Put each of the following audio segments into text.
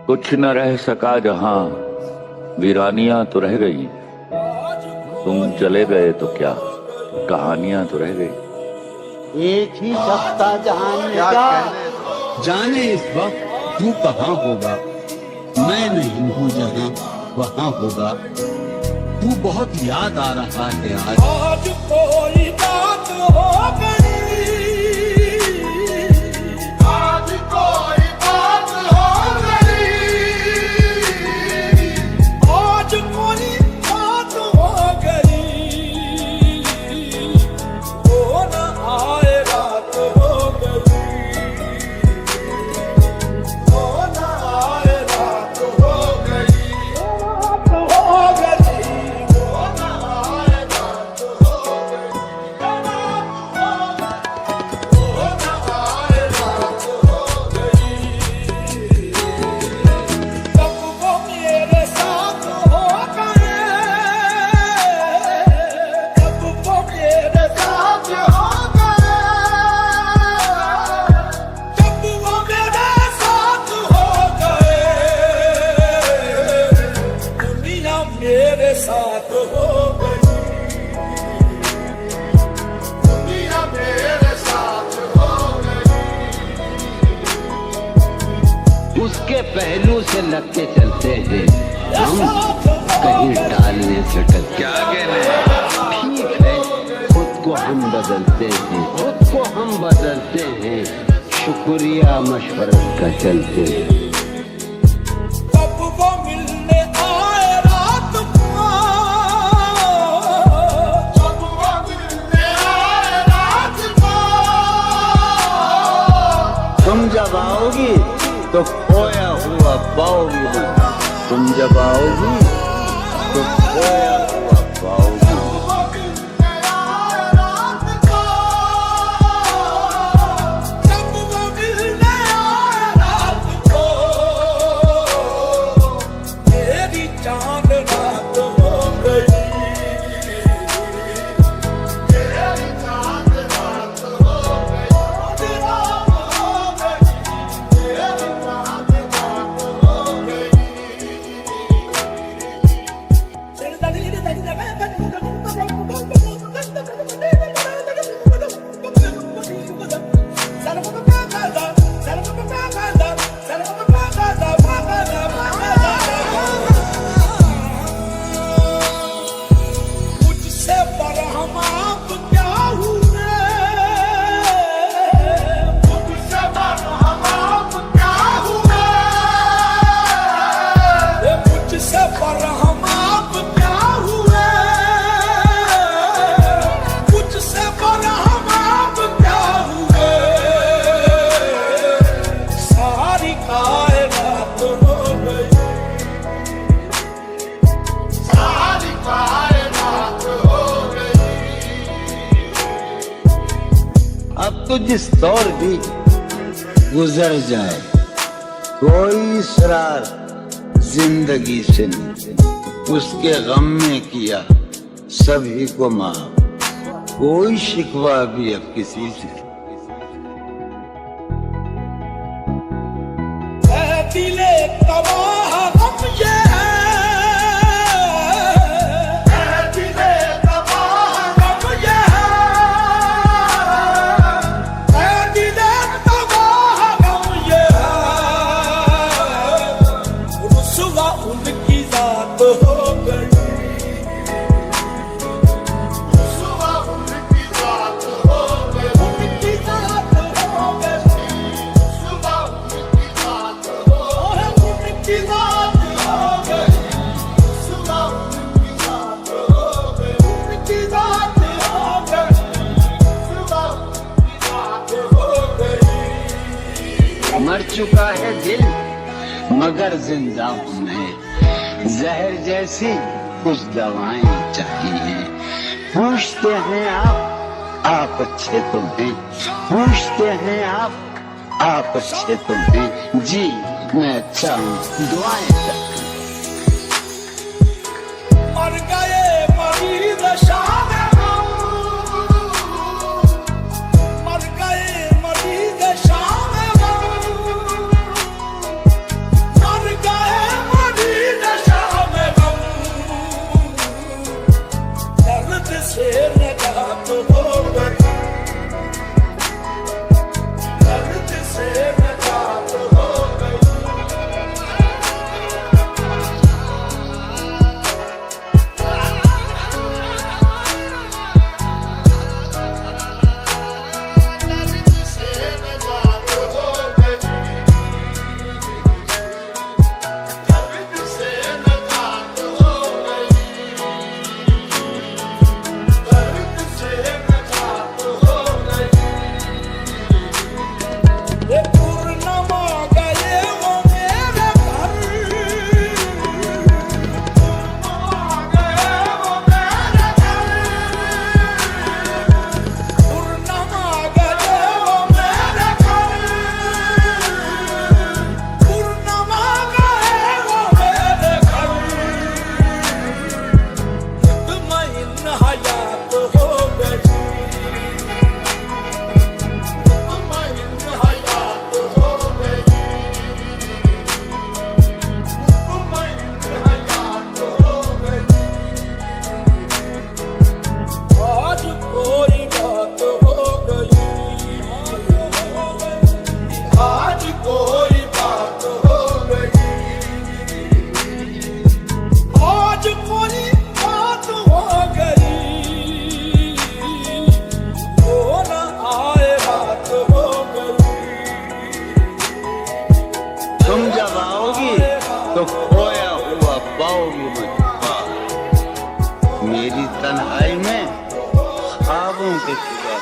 कुछ न रह सका जहां, वीरानियां तो रह गई। तुम चले गए तो क्या, कहानियां तो रह गई। एक ही सप्ताह जहान का जाने इस वक्त तू कहाँ होगा, मैं नहीं हूँ जहाँ वहाँ होगा। तू बहुत याद आ रहा है आज कोई बात हो गई, आज कोई बात हो गई, आज कोई बात हो गई, वो न आए रात हो गई, वो न आए रात हो गई, रात हो गई, वो न आए रात हो गई, वो न आए रात हो गई। कब वो मेरे साथ हो गए, कब वो मेरे साथ हो गए, कब वो मेरे साथ हो गए, दुनिया मेरे साथ हो गई, दुनिया मेरे साथ हो गई। उसके पहलू से लग के चलते हैं हम, कहीं टालने से टल क्या कहने। ठीक है, खुद को हम बदलते हैं, खुद को हम बदलते हैं, शुक्रिया मशवरत का चलते हैं। कब वो मिलने आए रात को, कब वो मिलने आए रात को, तुम जब आओगी तो खोया हुआ पाओगी, तुम जब आओगी तो खोया हुआ पाओगी। वो मिलने आए रात को, कब वो मिलने आए रात को, मेरी चांद रात हो गई, मेरी चांद रात हो गई, रात हो गई, मेरी चांद रात हो गई। मुझसे बरहम आप क्या हुए, मुझसे बरहम आप क्या हुए, मुझसे बरहम आप क्या हुए, मुझसे बरहम आप क्या हुए, सारी कायनात हो गई, सारी कायनात हो गई। अब तो जिस दौर भी गुजर जाए, कोई इसरार जिंदगी से नहीं, उसके गम में किया सभी को माफ, कोई शिकवा भी अब किसी से। ऐ दिले तबाह गम ये है, ऐ दिले तबाह गम ये है, ऐ दिले तबाह गम ये है, रुसवा उनकी जात हो गई, रुसवा उनकी जात हो गई, उनकी जात हो गई, रुसवा उनकी जात हो गई, उनकी जात हो गई, रुसवा उनकी जात हो गई, उनकी जात हो गई, रुसवा उनकी जात हो गई। मर चुका है दिल मगर जिंदा हूं मैं, जहर जैसी कुछ दवाएं चाहिए। पूछते हैं आप अच्छे तो हैं, पूछते हैं आप अच्छे तो हैं। जी मैं अच्छा हूँ, दुआएं चाहिए। मर गए मरीज शाम, मर गए मरीज शाम, मर तुम जब आओगी तो खोया हुआ पाओगी मुझे। मेरी तन्हाई में ख्वाबों के सिवा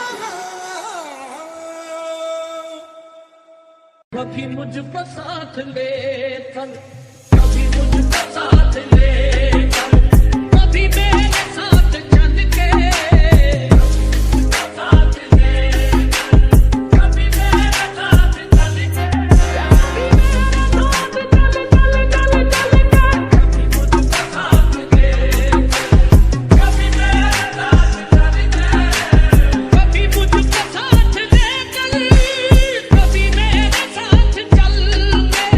कभी मुझको साथ ले चल, कभी मुझको साथ ले चल, कभी मेरे साथ चल के साथ ले चल, कभी मेरे साथ चल के, कभी मुझको साथ ले चल, कभी मेरे साथ चल के, कभी मुझको साथ ले चल, कभी मेरे साथ चल ले,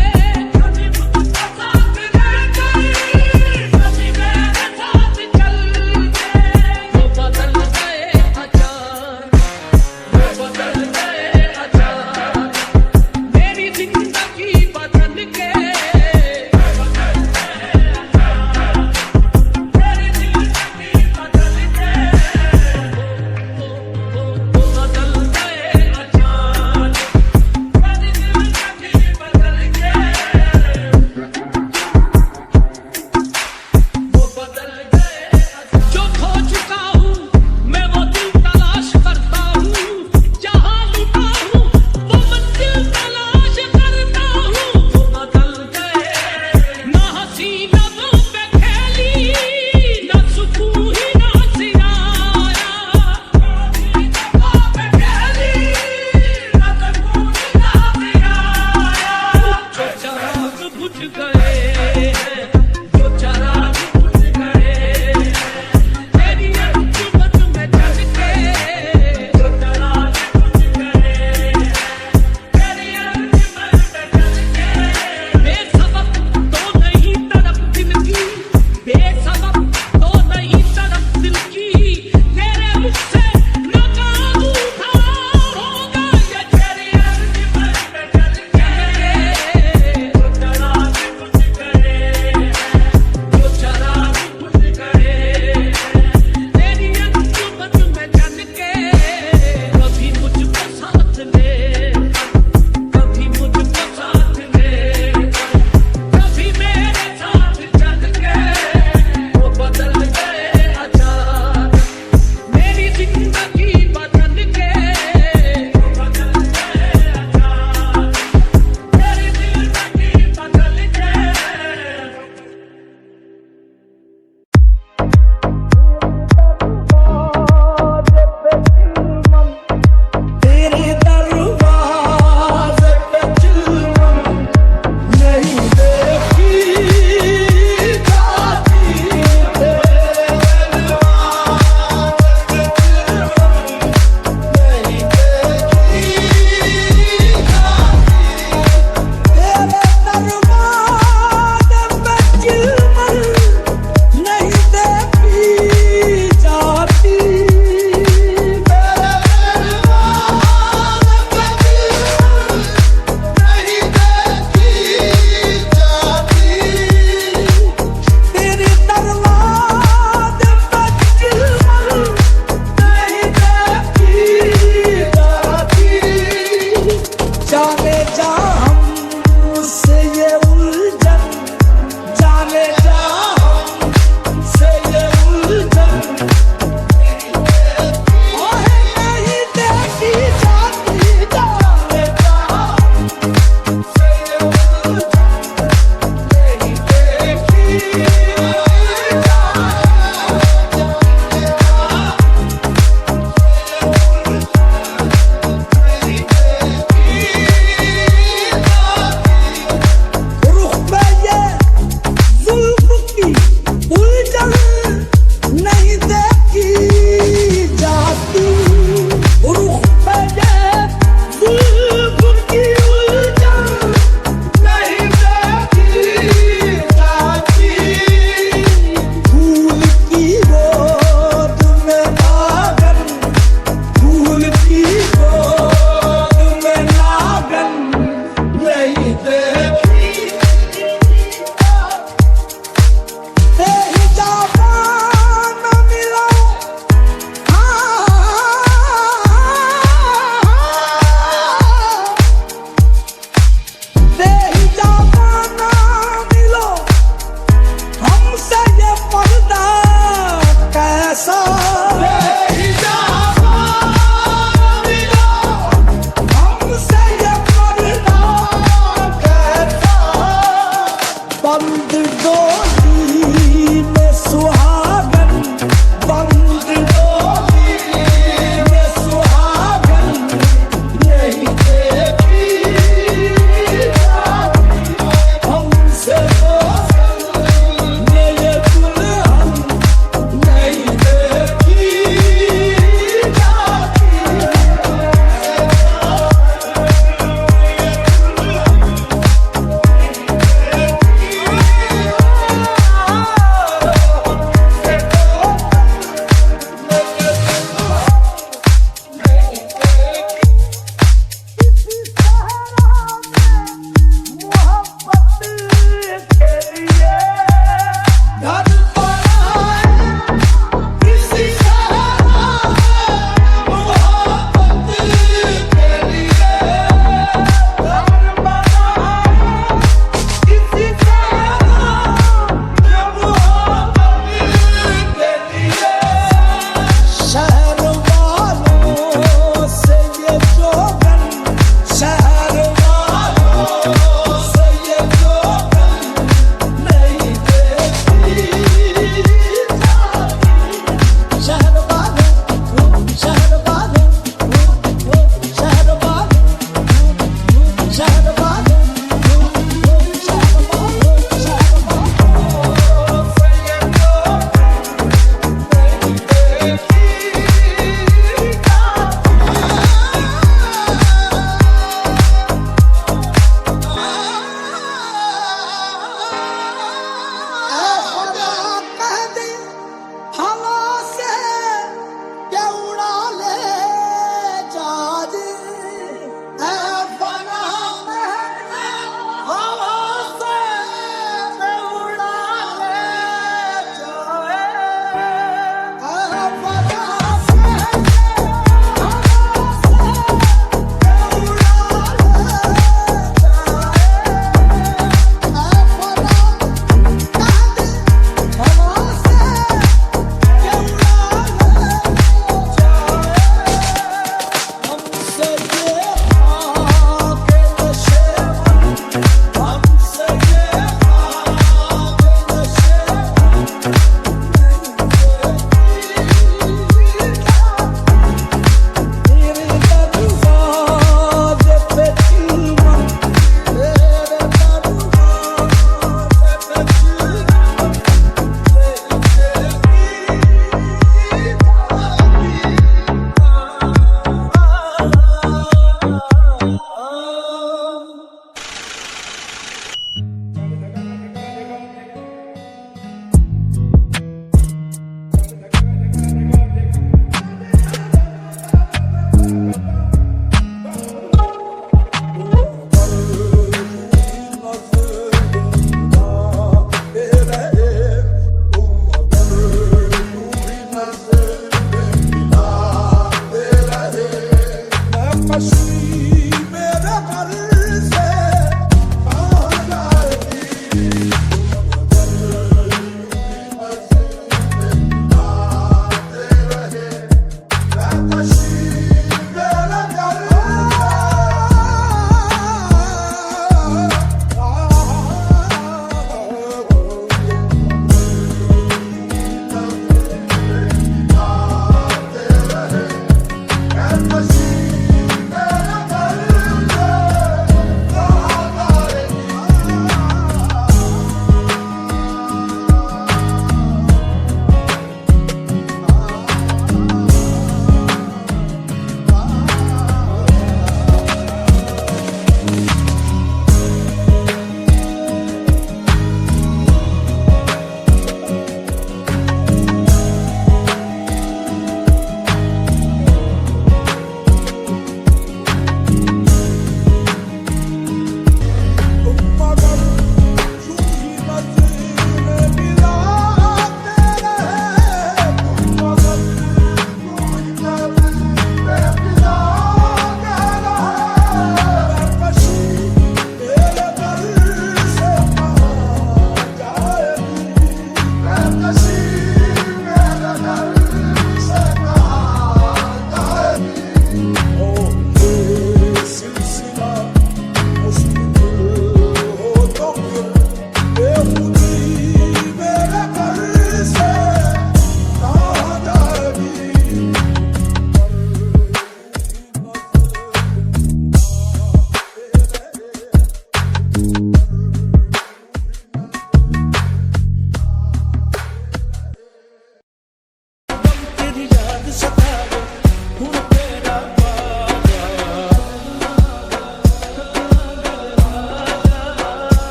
कभी मुझको साथ ले चल, कभी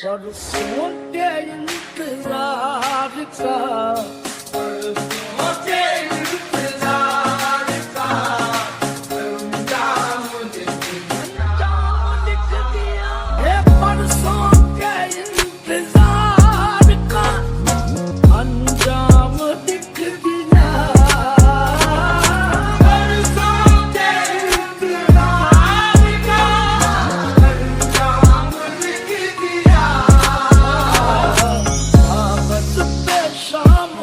परसों के इंतजार का परसों के इंतजार का अंजाम दिख गया ये परसों के इंतजार का अंजाम दिख गया परसों के इंतजार का अंजाम दिख गया बस पे शाम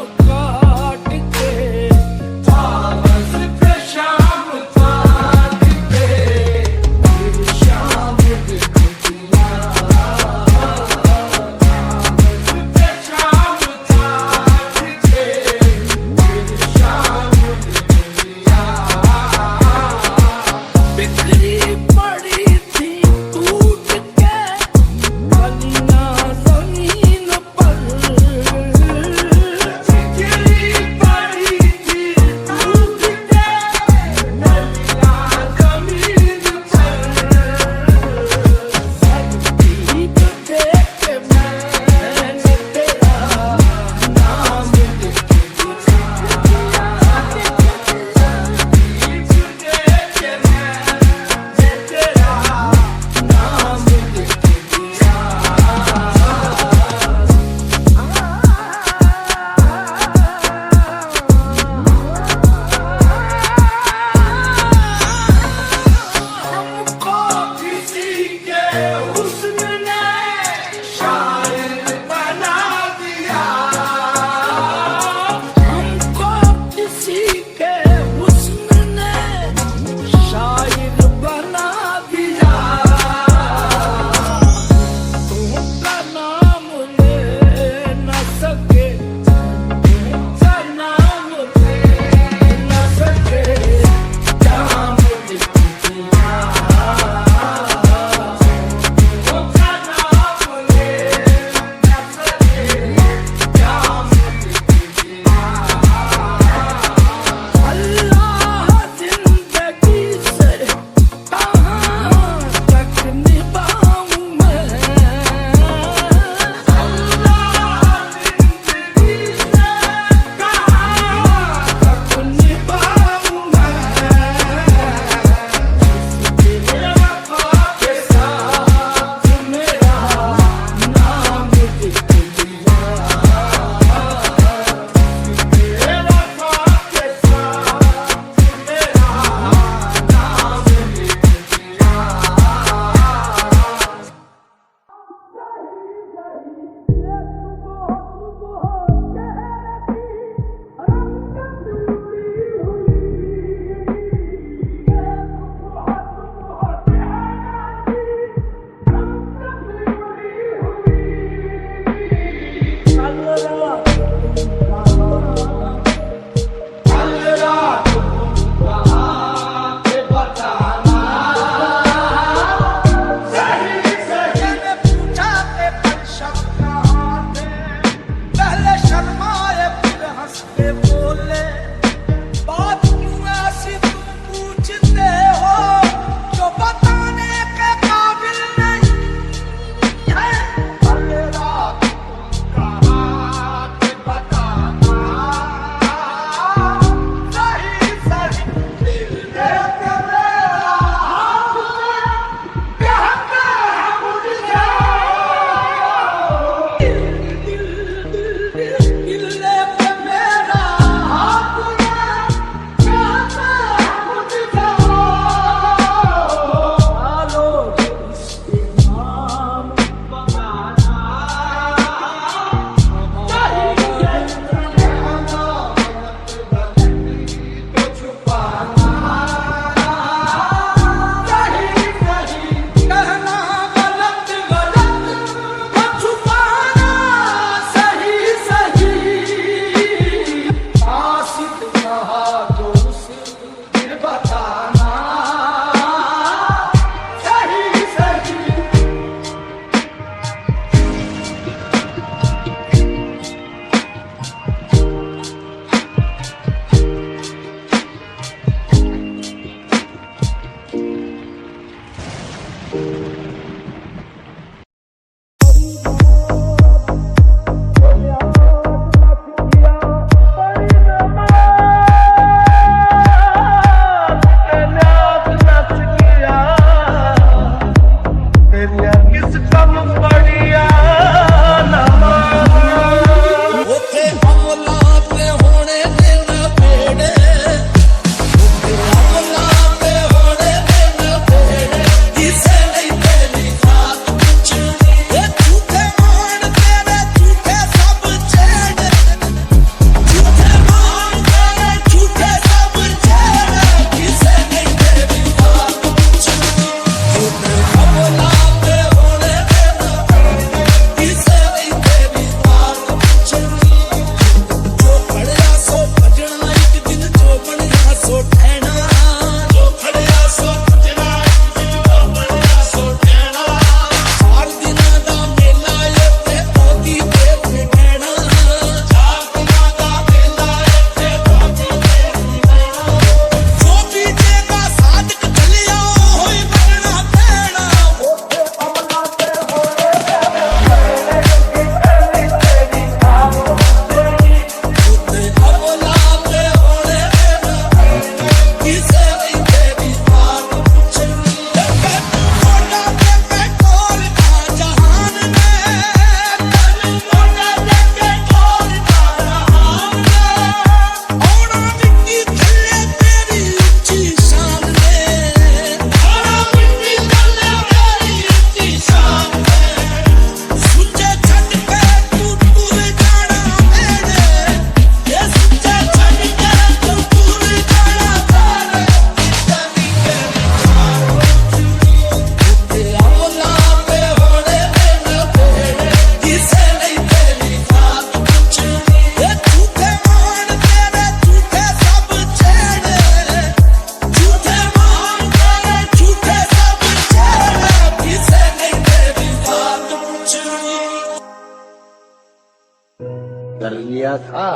लिया था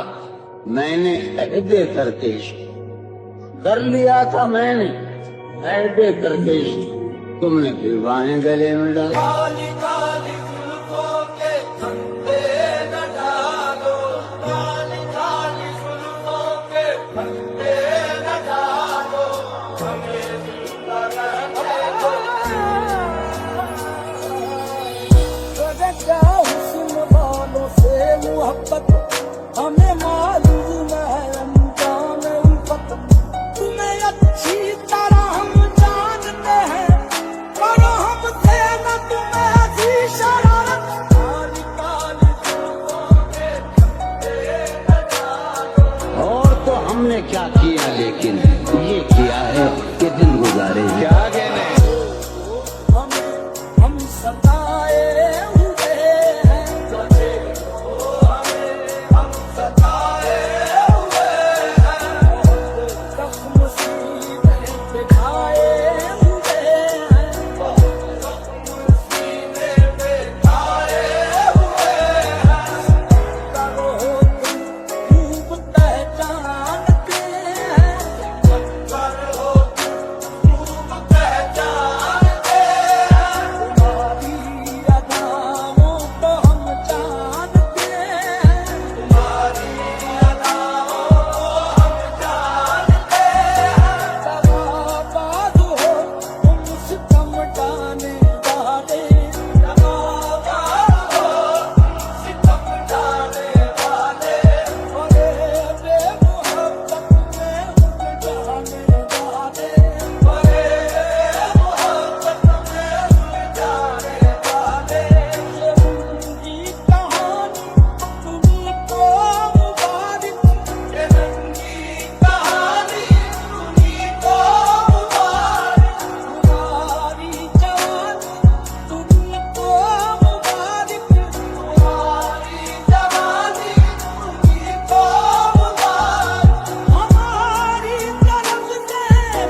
मैंने ऐदे करके इश्क, कर लिया था मैंने ऐदे करके इश्क, तुमने फिर बाहें गले में डाली। काली काली जुल्फों के फंदे न डालो, काली काली जुल्फों के फंदे न डालो, हमें जिंदा रहने दो। क्या हुस्न वालों से मोहब्बत हमें मालूम है अनजान उल्फत, तुम्हें अच्छी तरह हम जानते हैं पर हमसे न तुम्हें ऐसी शरारत। काली काली जुल्फों के फंदे न डालो। और तो हमने क्या किया लेकिन ये किया है कि दिन गुजारे क्या कहने। हम सताए हुए हैं, हम सताए हुए हैं, जख्म सीने पे खाए हुए हैं, सीने पे खाए हुए हैं। करो तुम खूब पहचानते हैं, पर हो खूब पहचानते हैं, तुम्हारी अदाओं को हम जानते हैं, तुम्हारी अदाओं को हम जानते हैं। दगाबाज हो तुम सितम डाने वाले, दगाबाज हो सितम डालने वाले, बड़े बेमुहब्बत में उलझाने वाले, बड़े मोहब्बत में उलझाने वाले। ये उनकी कहानी तुम्हीं को मुबारक, ये रंगी कहानी तुम्हीं को मुबारक, तुम्हारी जवानी तुम्हीं को मुबारक, तुम्हारी जवानी तुम्हीं को मुबारक। हमारी तरफ से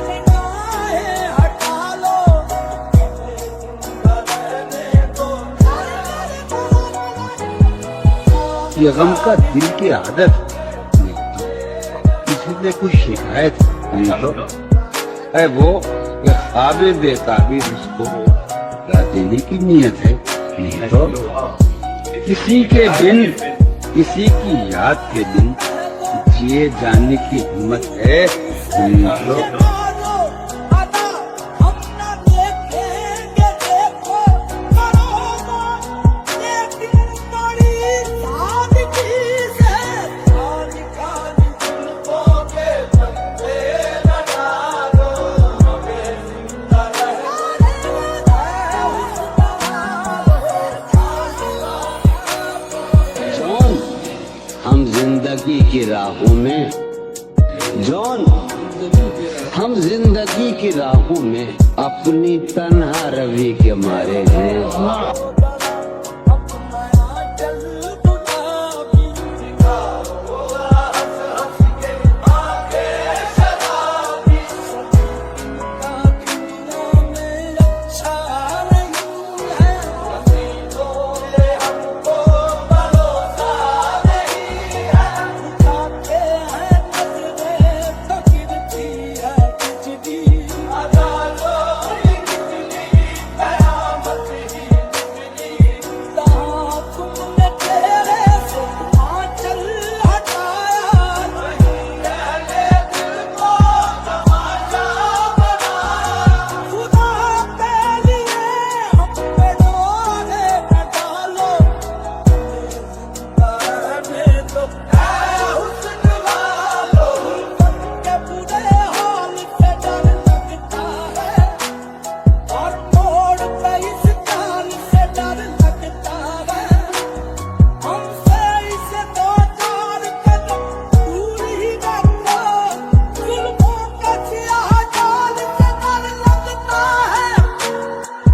निगाहें हटा लो, ये गम का दिल की आदत नहीं, किसी से कुछ शिकायत नहीं तो है वो ये ख्वाब बेताबीर उसको ला देने की नीयत है, नहीं तो किसी के बिन किसी की याद के बिन जिए जाने की हिम्मत है, नहीं तो मारो अदा हम न देखेंगे, देखो करो लेकिन बड़ी सादगी से। काली काली जुल्फों के फंदे न डालो, हमें जिंदा जौन हम जिंदगी की राहों में, जौन हम जिंदगी की राहों में अपनी तन्हा रवि के मारे हैं।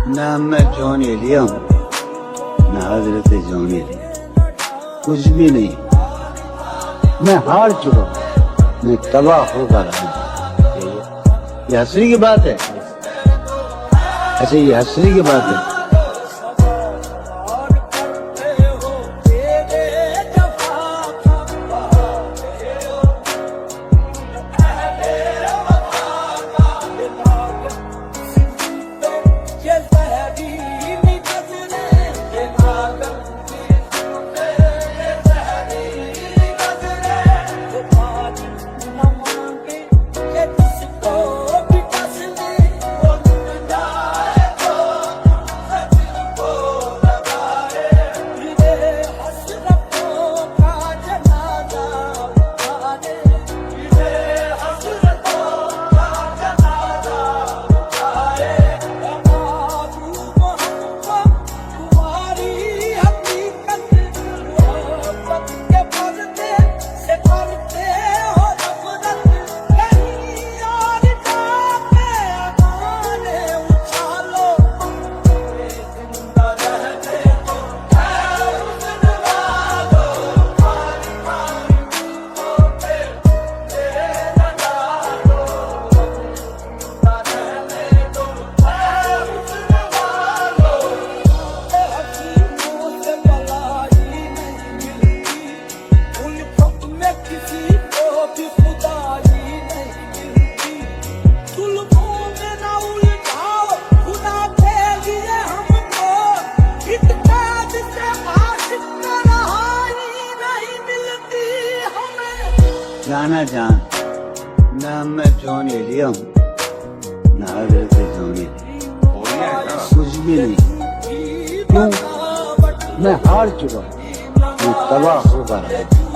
ना मैं जॉन एलिया हूँ ना हजरत जॉन एलिया, कुछ भी नहीं। मैं हार चुका हूँ, मैं तबाह होकर रहा हूँ। ये हंसने की बात है? अच्छा ये हंसने की बात है? जाना जान, ना मैं जॉन ले लिया हूँ, ना हजरत जॉन ले कुछ भी नहीं। क्यों? मैं हार चुका हूँ, मैं तबाह होकर आया।